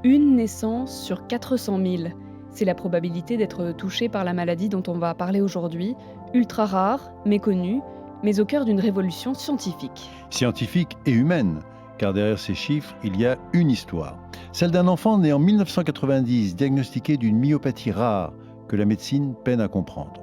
Une naissance sur 400 000. C'est la probabilité d'être touché par la maladie dont on va parler aujourd'hui, ultra rare, méconnue, mais au cœur d'une révolution scientifique. Scientifique et humaine, car derrière ces chiffres, il y a une histoire. Celle d'un enfant né en 1990, diagnostiqué d'une myopathie rare que la médecine peine à comprendre.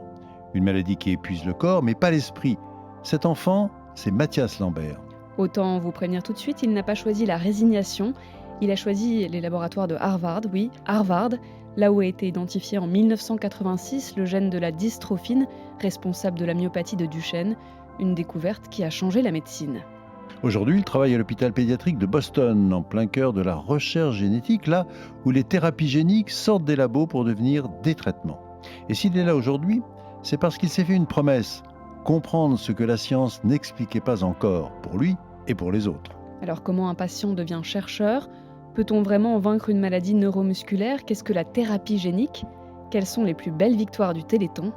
Une maladie qui épuise le corps, mais pas l'esprit. Cet enfant, c'est Mathias Lambert. Autant vous prévenir tout de suite, il n'a pas choisi la résignation, il a choisi les laboratoires de Harvard, oui, Harvard, là où a été identifié en 1986 le gène de la dystrophine, responsable de la myopathie de Duchenne, une découverte qui a changé la médecine. Aujourd'hui, il travaille à l'hôpital pédiatrique de Boston, en plein cœur de la recherche génétique, là où les thérapies géniques sortent des labos pour devenir des traitements. Et s'il est là aujourd'hui, c'est parce qu'il s'est fait une promesse, comprendre ce que la science n'expliquait pas encore, pour lui et pour les autres. Alors comment un patient devient chercheur? Peut-on vraiment vaincre une maladie neuromusculaire? Qu'est-ce que la thérapie génique? Quelles sont les plus belles victoires du Téléthon?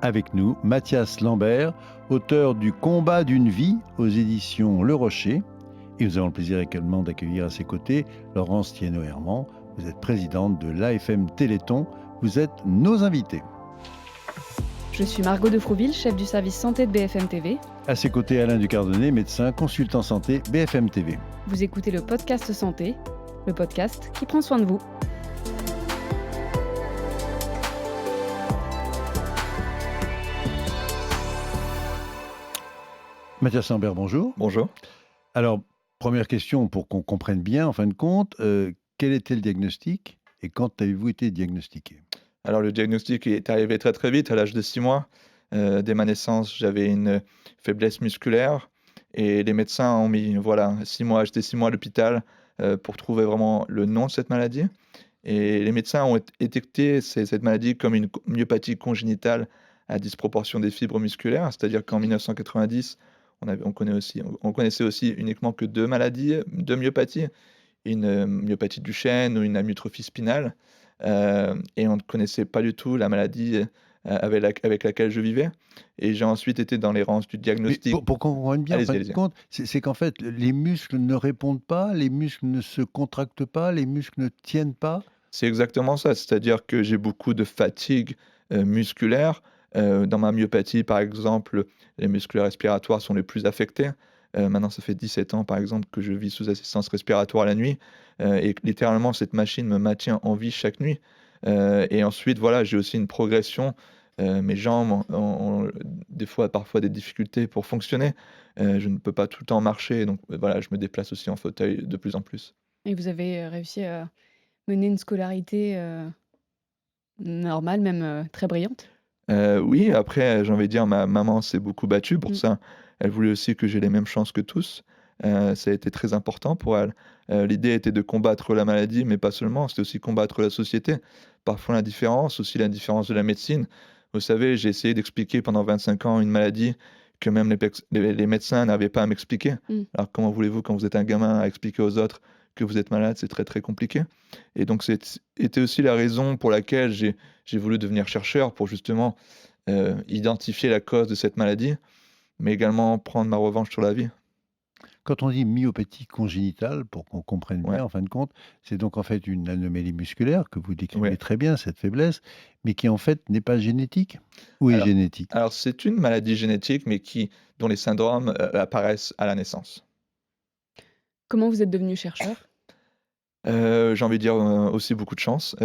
Avec nous, Mathias Lambert, auteur du Combat d'une vie aux éditions Le Rocher. Et nous avons le plaisir également d'accueillir à ses côtés Laurence Thienot-Herman. Vous êtes présidente de l'AFM Téléthon. Vous êtes nos invités. Je suis Margot de Frouville, chef du service santé de BFM TV. À ses côtés, Alain Ducardonnet, médecin, consultant santé, BFM TV. Vous écoutez le podcast Santé, le podcast qui prend soin de vous. Mathias Lambert, bonjour. Bonjour. Alors, première question pour qu'on comprenne bien, en fin de compte, quel était le diagnostic et quand avez-vous été diagnostiqué? Alors le diagnostic est arrivé très très vite, à l'âge de 6 mois. Dès ma naissance, j'avais une faiblesse musculaire et les médecins ont mis 6 mois, j'étais 6 mois à l'hôpital pour trouver vraiment le nom de cette maladie. Et les médecins ont détecté cette maladie comme une myopathie congénitale à disproportion des fibres musculaires, c'est-à-dire qu'en 1990, on connaissait aussi uniquement que deux maladies, deux myopathies, une myopathie de Duchenne ou une amyotrophie spinale. Et on ne connaissait pas du tout la maladie avec laquelle je vivais. Et j'ai ensuite été dans les rangs du Mais diagnostic. pour qu'on comprenne bien, en Allez-y, fin de allez-y. compte, c'est qu'en fait, les muscles ne répondent pas, les muscles ne se contractent pas, les muscles ne tiennent pas. C'est exactement ça, c'est-à-dire que j'ai beaucoup de fatigue musculaire. Dans ma myopathie, par exemple, les muscles respiratoires sont les plus affectés. Maintenant, ça fait 17 ans, par exemple, que je vis sous assistance respiratoire la nuit, et que littéralement, cette machine me maintient en vie chaque nuit. Et ensuite, voilà, j'ai aussi une progression. Mes jambes ont des fois, parfois des difficultés pour fonctionner. Je ne peux pas tout le temps marcher, donc voilà, je me déplace aussi en fauteuil de plus en plus. Et vous avez réussi à mener une scolarité normale, même très brillante? Oui, après, j'ai envie de dire, ma maman s'est beaucoup battue pour Mm. ça. Elle voulait aussi que j'ai les mêmes chances que tous. Ça a été très important pour elle. L'idée était de combattre la maladie, mais pas seulement, c'était aussi combattre la société. Parfois l'indifférence, aussi l'indifférence de la médecine. Vous savez, j'ai essayé d'expliquer pendant 25 ans une maladie que même les médecins n'avaient pas à m'expliquer. Mm. Alors comment voulez-vous, quand vous êtes un gamin, à expliquer aux autres que vous êtes malade? C'est très, très compliqué. Et donc c'était aussi la raison pour laquelle j'ai voulu devenir chercheur pour justement, identifier la cause de cette maladie, mais également prendre ma revanche sur la vie. Quand on dit myopathie congénitale, pour qu'on comprenne Ouais, bien, en fin de compte, c'est donc en fait une anomalie musculaire que vous décrivez ouais. très bien, cette faiblesse, mais qui en fait n'est pas génétique ou est Alors génétique? alors c'est une maladie génétique, mais dont les syndromes, apparaissent à la naissance. Comment vous êtes devenu chercheur? J'ai envie de dire, aussi beaucoup de chance,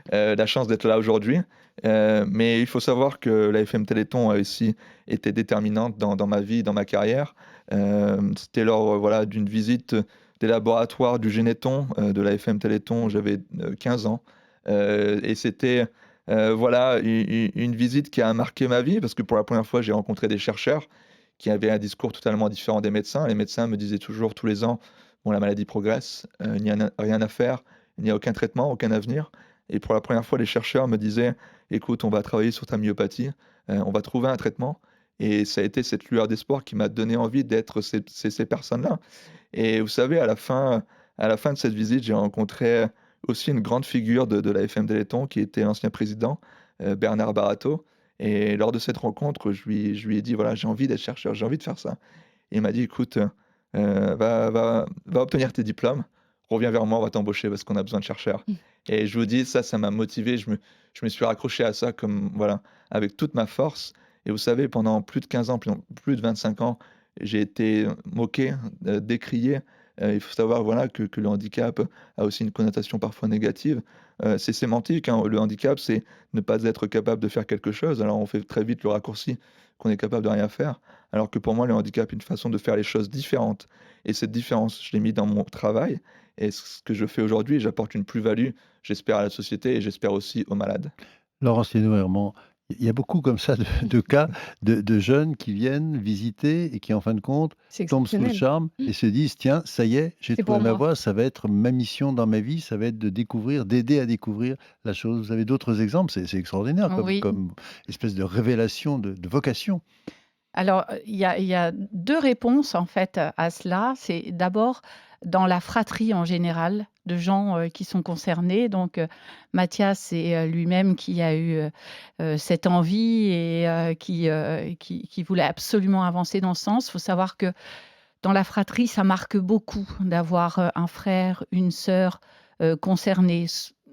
la chance d'être là aujourd'hui, mais il faut savoir que l'AFM Téléthon a aussi été déterminante dans ma vie, dans ma carrière. C'était lors, voilà, d'une visite des laboratoires du Généthon, de l'AFM Téléthon, j'avais, 15 ans, et c'était, voilà, une visite qui a marqué ma vie parce que pour la première fois, j'ai rencontré des chercheurs qui avaient un discours totalement différent des médecins. Les médecins me disaient toujours tous les ans: «Bon, la maladie progresse, il n'y a rien à faire, il n'y a aucun traitement, aucun avenir», et pour la première fois, les chercheurs me disaient: «Écoute, on va travailler sur ta myopathie, on va trouver un traitement», et ça a été cette lueur d'espoir qui m'a donné envie d'être ces personnes-là. Et vous savez, à la fin de cette visite, j'ai rencontré aussi une grande figure de l'AFM Téléthon qui était l'ancien président, Bernard Barato, et lors de cette rencontre, je lui ai dit: «Voilà, j'ai envie d'être chercheur, j'ai envie de faire ça». Et il m'a dit: «Écoute, va obtenir tes diplômes, reviens vers moi, on va t'embaucher parce qu'on a besoin de chercheurs. Mmh. Et je vous dis, ça m'a motivé. Je me suis raccroché à ça comme, voilà, avec toute ma force. Et vous savez, pendant plus de 15 ans, plus de 25 ans, j'ai été moqué, décrié. Il faut savoir, voilà, que le handicap a aussi une connotation parfois négative. C'est sémantique, hein. Le handicap, c'est ne pas être capable de faire quelque chose. Alors on fait très vite le raccourci qu'on est capable de rien faire. Alors que pour moi, le handicap est une façon de faire les choses différentes. Et cette différence, je l'ai mis dans mon travail. Et ce que je fais aujourd'hui, j'apporte une plus-value, j'espère à la société et j'espère aussi aux malades. Laurence Lénaud-Herman, il y a beaucoup comme ça de cas de jeunes qui viennent visiter et qui, en fin de compte, C'est tombent sous le exceptionnel. charme Mmh. et se disent: «Tiens, ça y est, j'ai C'est trouvé pour ma moi. voie, ça va être ma mission dans ma vie, ça va être de découvrir, d'aider à découvrir la chose». Vous avez d'autres exemples? C'est extraordinaire comme Oui. espèce de révélation de vocation. Alors, il y a 2 réponses en fait, à cela. C'est d'abord dans la fratrie en général de gens, qui sont concernés. Donc, Mathias, c'est, lui-même qui a eu, cette envie et qui voulait absolument avancer dans ce sens. Il faut savoir que dans la fratrie, ça marque beaucoup d'avoir, un frère, une sœur, concernés.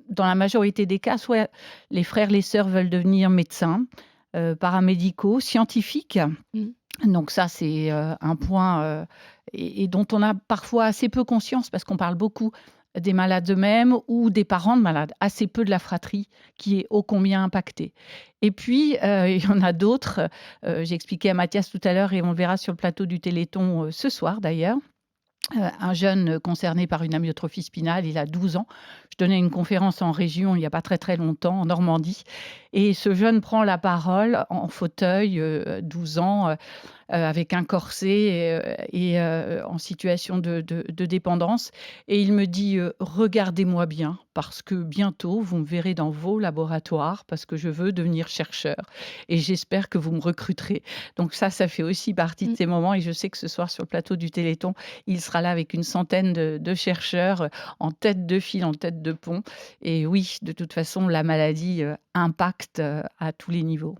Dans la majorité des cas, soit les frères, les sœurs veulent devenir médecins, paramédicaux, scientifiques. Mmh. Donc ça, c'est, un point, et dont on a parfois assez peu conscience parce qu'on parle beaucoup des malades eux-mêmes ou des parents de malades, assez peu de la fratrie qui est ô combien impactée. Et puis, il y en a d'autres, j'expliquais à Mathias tout à l'heure et on le verra sur le plateau du Téléthon, ce soir d'ailleurs. Un jeune concerné par une amyotrophie spinale, il a 12 ans. Je donnais une conférence en région il n'y a pas très, très longtemps, en Normandie, et ce jeune prend la parole en fauteuil, 12 ans, avec un corset en situation de dépendance, et il me dit, «Regardez-moi bien parce que bientôt vous me verrez dans vos laboratoires parce que je veux devenir chercheur et j'espère que vous me recruterez». Donc ça fait aussi partie de Mmh. ces moments, et je sais que ce soir sur le plateau du Téléthon, il sera là avec une centaine de chercheurs, en tête de file, en tête de pont, et oui, de toute façon, la maladie, impacte, à tous les niveaux.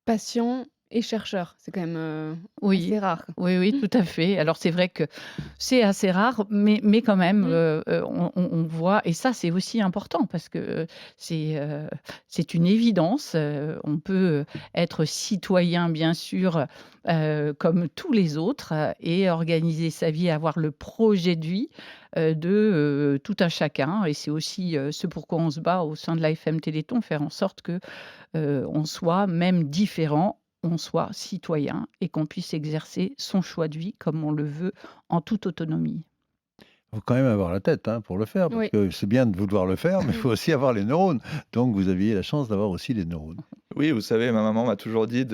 Patient et chercheur, c'est quand même, assez Oui, rare. oui, tout à fait. Alors c'est vrai que c'est assez rare, mais quand même, Mmh. on voit, et ça, c'est aussi important parce que, c'est une évidence, on peut, être citoyen, bien sûr, comme tous les autres, et organiser sa vie, avoir le projet de vie, de, tout un chacun, et c'est aussi, ce pourquoi on se bat au sein de l'AFM Téléthon, faire en sorte que, on soit même différent, on soit citoyen et qu'on puisse exercer son choix de vie comme on le veut en toute autonomie. Il faut quand même avoir la tête, hein, pour le faire, parce Oui. que c'est bien de vouloir le faire, mais il Mmh. faut aussi avoir les neurones. Donc vous aviez la chance d'avoir aussi les neurones. Oui, vous savez, ma maman m'a toujours dit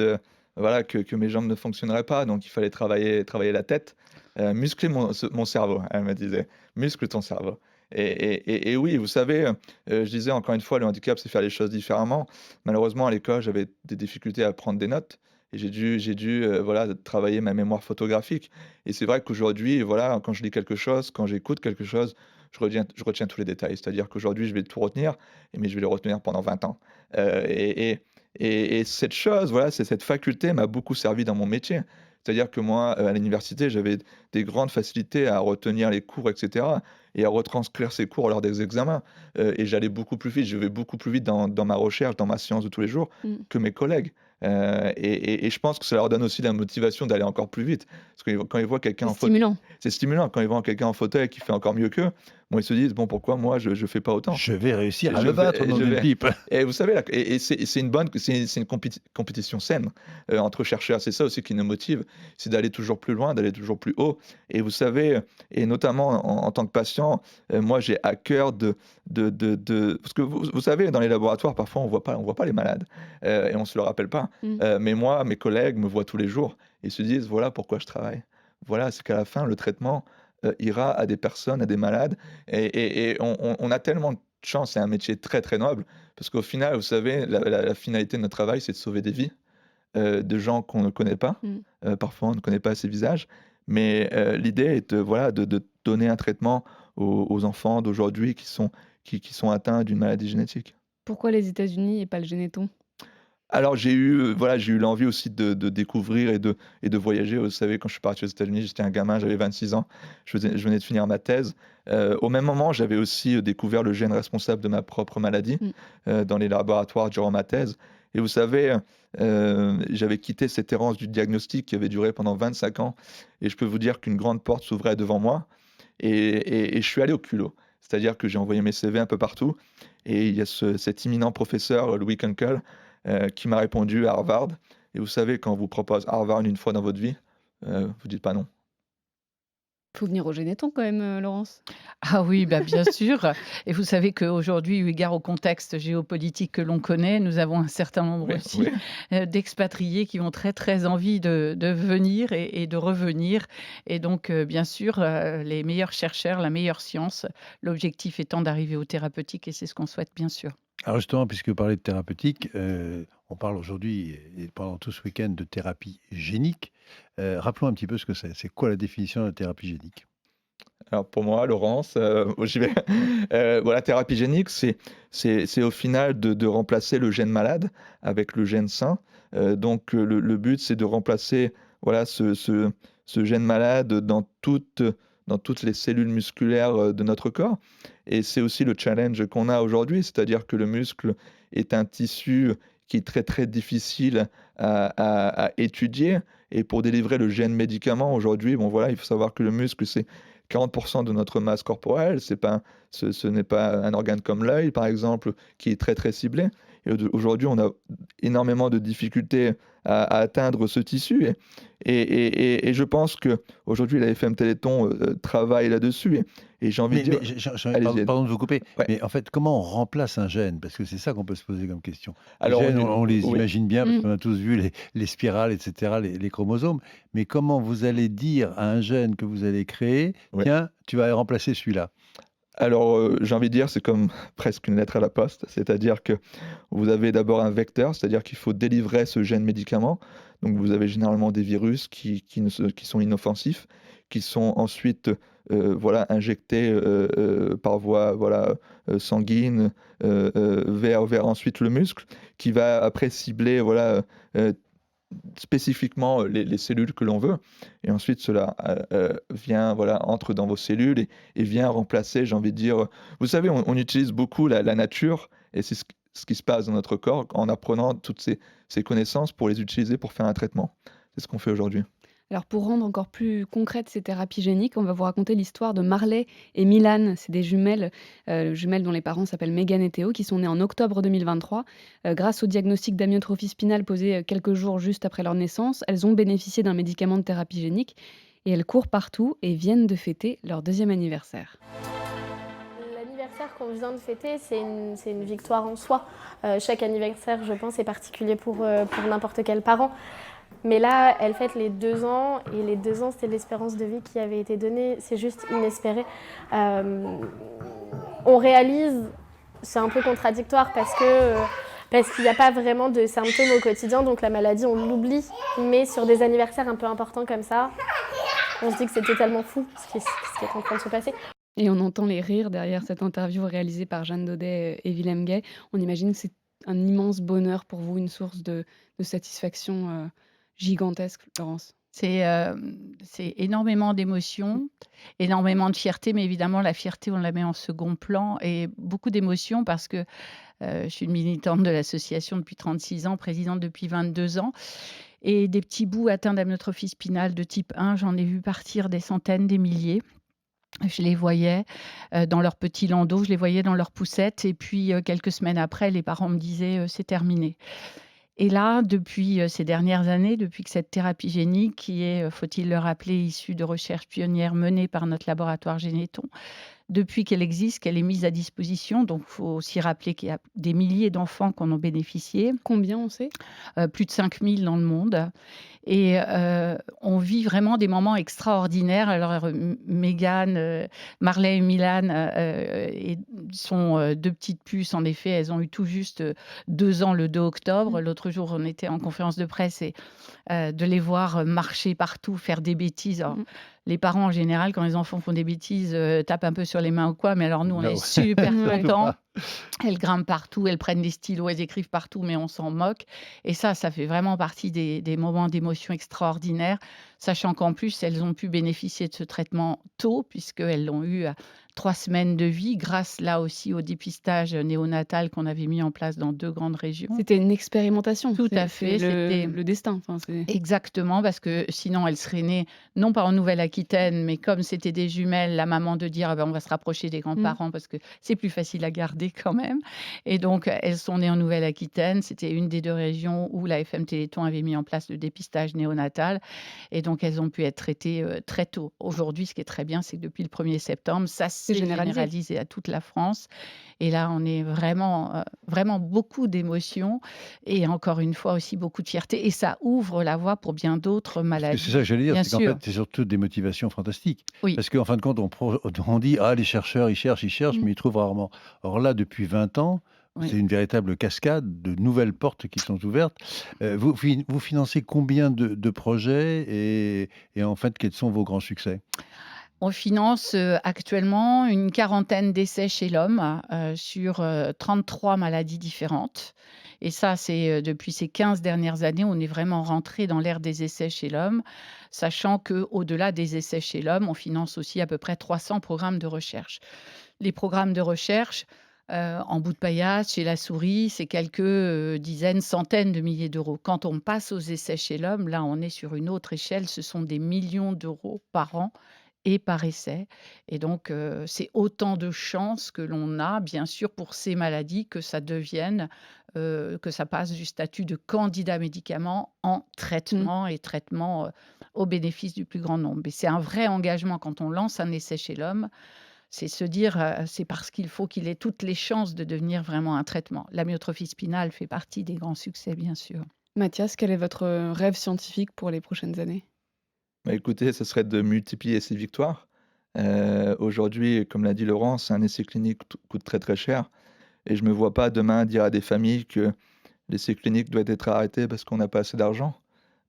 voilà, que mes jambes ne fonctionneraient pas, donc il fallait travailler la tête, muscler mon cerveau, elle me disait: «Muscle ton cerveau». Et oui, vous savez, je disais encore une fois, le handicap, c'est faire les choses différemment. Malheureusement, à l'école, j'avais des difficultés à prendre des notes et j'ai dû, voilà, travailler ma mémoire photographique. Et c'est vrai qu'aujourd'hui, voilà, quand je lis quelque chose, quand j'écoute quelque chose, je retiens tous les détails. C'est-à-dire qu'aujourd'hui, je vais tout retenir, mais je vais le retenir pendant 20 ans. Et cette chose, voilà, c'est cette faculté m'a beaucoup servi dans mon métier. C'est-à-dire que moi, à l'université, j'avais des grandes facilités à retenir les cours et cetera et à retranscrire ces cours lors des examens, et j'allais beaucoup plus vite, je vais beaucoup plus vite dans ma recherche, dans ma science de tous les jours Mmh. que mes collègues, et je pense que ça leur donne aussi la motivation d'aller encore plus vite. Parce que quand ils voient quelqu'un C'est en fauteuil, stimulant. c'est stimulant quand ils voient quelqu'un en fauteuil qui fait encore mieux qu'eux, bon, ils se disent: «Bon, pourquoi moi je fais pas autant?» Je vais réussir à Je me battre, vais nom je d'une vais pipe. et vous savez là et c'est une bonne c'est une compétition saine, entre chercheurs. C'est ça aussi qui nous motive, c'est d'aller toujours plus loin, d'aller toujours plus haut. Et vous savez, et notamment en tant que patient, moi j'ai à cœur de parce que vous savez, dans les laboratoires, parfois on voit pas les malades, et on se le rappelle pas. Mmh. Mais moi, mes collègues me voient tous les jours et se disent: «Voilà pourquoi je travaille. Voilà, c'est qu'à la fin le traitement, ira à des personnes, à des malades». Et on a tellement de chance, c'est un métier très, très noble parce qu'au final, vous savez, la finalité de notre travail, c'est de sauver des vies, de gens qu'on ne connaît pas. Mmh. Parfois, on ne connaît pas ces visages, mais l'idée est de, voilà, de donner un traitement aux enfants d'aujourd'hui qui sont atteints d'une maladie génétique. Pourquoi les États-Unis et pas le Généton? Alors j'ai eu l'envie aussi de découvrir et de voyager. Vous savez, quand je suis parti aux États-Unis, j'étais un gamin, j'avais 26 ans, je venais de finir ma thèse. Au même moment, j'avais aussi, découvert le gène responsable de ma propre maladie, Mmh. dans les laboratoires durant ma thèse et vous savez, j'avais quitté cette errance du diagnostic qui avait duré pendant 25 ans et je peux vous dire qu'une grande porte s'ouvrait devant moi et je suis allé au culot. C'est-à-dire que j'ai envoyé mes CV un peu partout et il y a cet éminent professeur, Louis Kunkel, qui m'a répondu à Harvard et vous savez quand on vous propose Harvard une fois dans votre vie, vous dites pas non. Faut venir au Généton quand même, Laurence? Ah oui, bah, bien sûr. Et vous savez qu'aujourd'hui, eu égard au contexte géopolitique que l'on connaît, nous avons un certain nombre Oui, aussi oui. d'expatriés qui ont très, très envie de venir et de revenir. Et donc, bien sûr, les meilleurs chercheurs, la meilleure science, l'objectif étant d'arriver au thérapeutique et c'est ce qu'on souhaite, bien sûr. Alors justement, puisque vous parlez de thérapeutique, on parle aujourd'hui et pendant tout ce week-end de thérapie génique. Rappelons un petit peu ce que c'est. C'est quoi la définition de la thérapie génique? Alors pour moi, Laurence, j'y vais. Voilà, thérapie génique, c'est au final de remplacer le gène malade avec le gène sain. Donc le but, c'est de remplacer, voilà, ce gène malade dans toutes les cellules musculaires, de notre corps et c'est aussi le challenge qu'on a aujourd'hui. C'est-à-dire que le muscle est un tissu qui est très, très difficile à étudier et pour délivrer le gène médicament aujourd'hui, bon voilà, il faut savoir que le muscle, c'est 40 de notre masse corporelle, ce n'est pas un organe comme l'œil, par exemple, qui est très, très ciblé et aujourd'hui, on a énormément de difficultés à atteindre ce tissu et je pense qu'aujourd'hui, la FM Téléthon, travaille là-dessus et j'ai envie de Mais dire pardon, allez-y. pardon de vous couper, Ouais. mais en fait, comment on remplace un gène? Parce que c'est ça qu'on peut se poser comme question. Les Alors gènes, on les oui. imagine bien parce Mmh. qu'on a tous vu les spirales, et cetera, les chromosomes. Mais comment vous allez dire à un gène que vous allez créer: Oui. «Tiens, tu vas remplacer celui-là»? Alors, j'ai envie de dire, c'est comme presque une lettre à la poste. C'est-à-dire que vous avez d'abord un vecteur, c'est-à-dire qu'il faut délivrer ce gène médicament. Donc vous avez généralement des virus qui sont inoffensifs, qui sont ensuite, voilà, injectés, par voie, voilà, sanguine, vers ensuite le muscle, qui va après cibler, voilà, spécifiquement, les cellules que l'on veut et ensuite cela, vient, voilà, entre dans vos cellules et vient remplacer, j'ai envie de dire, vous savez, on utilise beaucoup la nature et c'est ce qui se passe dans notre corps en apprenant toutes ces connaissances pour les utiliser pour faire un traitement. C'est ce qu'on fait aujourd'hui. Alors pour rendre encore plus concrètes ces thérapies géniques, on va vous raconter l'histoire de Marley et Milan. C'est des jumelles dont les parents s'appellent Megan et Théo, qui sont nées en octobre 2023. Grâce au diagnostic d'amyotrophie spinale posé quelques jours juste après leur naissance, elles ont bénéficié d'un médicament de thérapie génique et elles courent partout et viennent de fêter leur deuxième anniversaire. L'anniversaire qu'on vient de fêter, c'est une victoire en soi. Chaque anniversaire, je pense, est particulier pour n'importe quel parent. Mais là, elle fête les 2 ans, et les 2 ans, c'était l'espérance de vie qui avait été donnée. C'est juste inespéré. On réalise, c'est un peu contradictoire parce qu'il n'y a pas vraiment de symptômes au quotidien, donc la maladie, on l'oublie. Mais sur des anniversaires un peu importants comme ça, on se dit que c'est totalement fou ce qui est en train de se passer. Et on entend les rires derrière cette interview réalisée par Jeanne Daudet et Willem Gay. On imagine que c'est un immense bonheur pour vous, une source de satisfaction gigantesque, Laurence. C'est énormément d'émotions, énormément de fierté, mais évidemment la fierté, on la met en second plan et beaucoup d'émotions parce que, je suis une militante de l'association depuis 36 ans, présidente depuis 22 ans et des petits bouts atteints d'amyotrophie spinale de type 1, j'en ai vu partir des centaines, des milliers. Je les voyais, dans leurs petits landaux, je les voyais dans leurs poussettes et puis, quelques semaines après, les parents me disaient: «C'est terminé». Et là, depuis, ces dernières années, depuis que cette thérapie génique qui est, faut-il le rappeler, issue de recherches pionnières menées par notre laboratoire Généton, depuis qu'elle existe, qu'elle est mise à disposition, donc il faut aussi rappeler qu'il y a des milliers d'enfants qui en ont bénéficié, Combien on sait? plus de 5 000 dans le monde et on vit vraiment des moments extraordinaires. Alors, Mégane, Marley et Milan, et sont, 2 petites puces. En effet, elles ont eu tout juste, 2 ans le 2 octobre. L'autre jour, on était en conférence de presse et de les voir, marcher partout, faire des bêtises. Alors, Mmh. les parents, en général, quand les enfants font des bêtises, tapent un peu sur les mains ou quoi, mais alors nous, on Ah est ouais. super Ouais. contents. Elles grimpent partout, elles prennent des stylos, elles écrivent partout, mais on s'en moque. Et ça fait vraiment partie des moments d'émotion extraordinaires, sachant qu'en plus, elles ont pu bénéficier de ce traitement tôt, puisqu'elles l'ont eu à 3 semaines de vie, grâce là aussi au dépistage néonatal qu'on avait mis en place dans 2 grandes régions. C'était une expérimentation. Tout à C'est fait, c'était le destin. Enfin, exactement, parce que sinon elles seraient nées, non pas en Nouvelle-Aquitaine, mais comme c'était des jumelles, la maman de dire: «Ah ben, on va se rapprocher des grands-parents parce que c'est plus facile à garder quand même». Et donc elles sont nées en Nouvelle-Aquitaine. C'était une des 2 régions où la FM Téléthon avait mis en place le dépistage néonatal et donc elles ont pu être traitées, très tôt. Aujourd'hui, ce qui est très bien, c'est que depuis le 1er septembre, ça s'est généralisé à toute la France et là, on est vraiment beaucoup d'émotions et encore une fois aussi beaucoup de fierté et ça ouvre la voie pour bien d'autres maladies. C'est ça que j'allais dire, Bien c'est qu'en sûr. fait, c'est surtout des motivations fantastiques. Oui. Parce qu'en fin de compte, on dit: «Ah, les chercheurs, ils cherchent, mais ils trouvent rarement». Or là, depuis 20 ans, Oui. c'est une véritable cascade de nouvelles portes qui sont ouvertes. Vous financez combien de projets et en fait, quels sont vos grands succès? On finance, actuellement une 40aine d'essais chez l'homme, sur, 33 maladies différentes et ça, c'est, depuis ces 15 dernières années, on est vraiment rentré dans l'ère des essais chez l'homme, sachant qu'au-delà des essais chez l'homme, on finance aussi à peu près 300 programmes de recherche. Les programmes de recherche, en bout de paillasse, chez la souris, c'est quelques, dizaines, centaines de milliers d'euros. Quand on passe aux essais chez l'homme, là, on est sur une autre échelle, ce sont des millions d'euros par an et par essai et donc c'est autant de chances que l'on a, bien sûr, pour ces maladies que ça devienne, que ça passe du statut de candidat médicament en traitement et traitement, au bénéfice du plus grand nombre et c'est un vrai engagement quand on lance un essai chez l'homme, c'est se dire, c'est parce qu'il faut qu'il ait toutes les chances de devenir vraiment un traitement. L'amyotrophie spinale fait partie des grands succès, bien sûr. Mathias, quel est votre rêve scientifique pour les prochaines années? Bah, écoutez, ce serait de multiplier ces victoires. Aujourd'hui, comme l'a dit Laurence, un essai clinique coûte très, très cher et je me vois pas demain dire à des familles que l'essai clinique doit être arrêté parce qu'on n'a pas assez d'argent.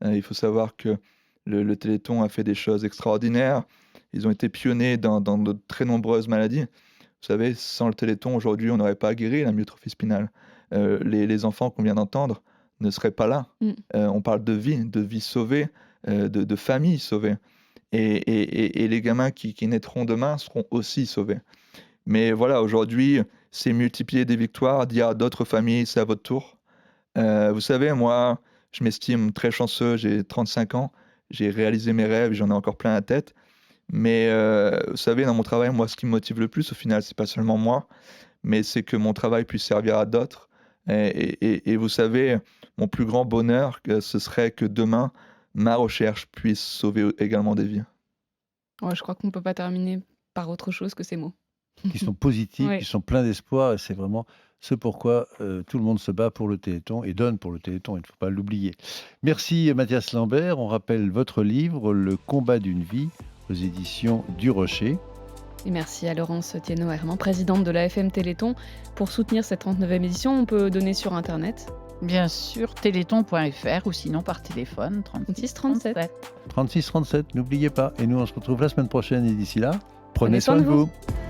Il faut savoir que le Téléthon a fait des choses extraordinaires. Ils ont été pionniers dans de très nombreuses maladies. Vous savez, sans le Téléthon, aujourd'hui, on n'aurait pas guéri la myotrophie spinale. Les enfants qu'on vient d'entendre ne seraient pas là. On parle de vie sauvée, de familles sauvées et les gamins qui naîtront demain seront aussi sauvés. Mais voilà, aujourd'hui, c'est multiplier des victoires, dire à d'autres familles: «C'est à votre tour». Vous savez, moi, je m'estime très chanceux, j'ai 35 ans, j'ai réalisé mes rêves, j'en ai encore plein la tête. Mais vous savez, dans mon travail, moi, ce qui me motive le plus, au final, c'est pas seulement moi, mais c'est que mon travail puisse servir à d'autres et vous savez, mon plus grand bonheur, ce serait que demain, ma recherche puisse sauver également des vies. Ouais, je crois qu'on ne peut pas terminer par autre chose que ces mots. Qui sont positifs, Ouais. qui sont pleins d'espoir et c'est vraiment ce pourquoi, tout le monde se bat pour le Téléthon et donne pour le Téléthon, il ne faut pas l'oublier. Merci Mathias Lambert. On rappelle votre livre «Le combat d'une vie» aux éditions du Rocher. Et merci à Laurence Thienot-Herman, présidente de la FM Téléthon. Pour soutenir cette 39e édition, on peut donner sur internet. Bien sûr, téléthon.fr ou sinon par téléphone 36 37. 36 37, n'oubliez pas et nous on se retrouve la semaine prochaine et d'ici là, prenez Prenez soin soin de de vous. vous.